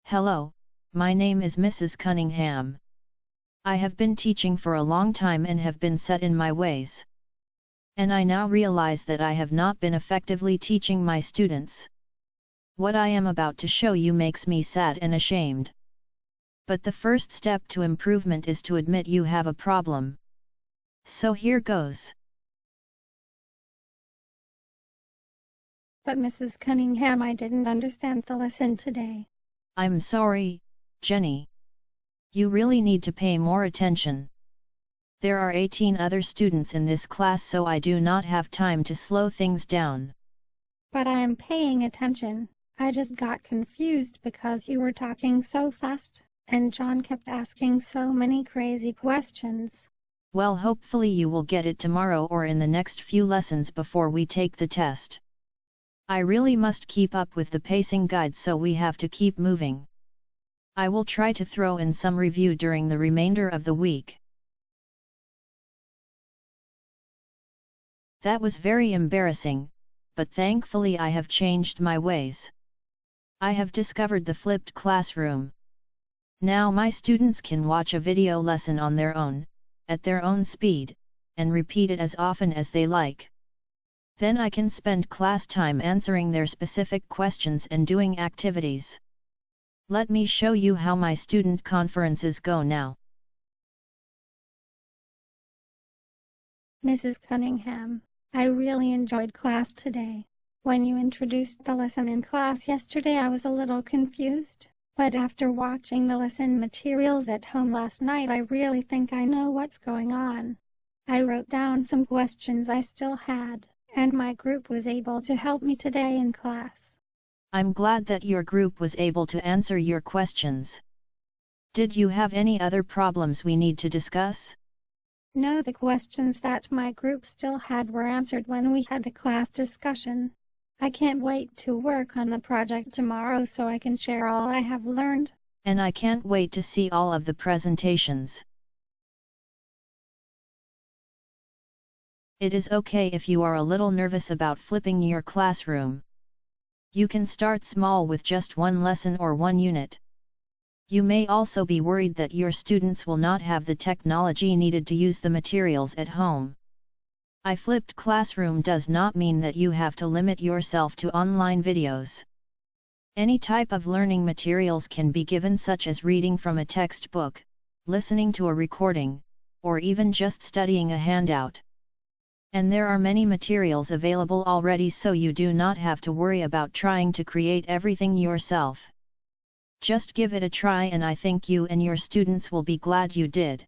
Hello, my name is Mrs. Cunningham. I have been teaching for a long time and have been set in my ways. And I now realize that I have not been effectively teaching my students. What I am about to show you makes me sad and ashamed. But the first step to improvement is to admit you have a problem. So here goes. But Mrs. Cunningham, I didn't understand the lesson today. I'm sorry, Jenny. You really need to pay more attention. There are 18 other students in this class, so I do not have time to slow things down. But I am paying attention. I just got confused because you were talking so fast, and John kept asking so many crazy questions. Well, hopefully you will get it tomorrow or in the next few lessons before we take the test. I really must keep up with the pacing guide, so we have to keep moving. I will try to throw in some review during the remainder of the week. That was very embarrassing, but thankfully I have changed my ways. I have discovered the flipped classroom. Now my students can watch a video lesson on their own, at their own speed, and repeat it as often as they like. Then I can spend class time answering their specific questions and doing activities. Let me show you how my student conferences go now. Mrs. Cunningham, I really enjoyed class today. When you introduced the lesson in class yesterday, I was a little confused, but after watching the lesson materials at home last night, I really think I know what's going on. I wrote down some questions I still had, and my group was able to help me today in class. I'm glad that your group was able to answer your questions. Did you have any other problems we need to discuss? No, the questions that my group still had were answered when we had the class discussion. I can't wait to work on the project tomorrow so I can share all I have learned. And I can't wait to see all of the presentations. It is okay if you are a little nervous about flipping your classroom. You can start small with just one lesson or one unit. You may also be worried that your students will not have the technology needed to use the materials at home. A flipped classroom does not mean that you have to limit yourself to online videos. Any type of learning materials can be given, such as reading from a textbook, listening to a recording, or even just studying a handout. And there are many materials available already, so you do not have to worry about trying to create everything yourself. Just give it a try, and I think you and your students will be glad you did.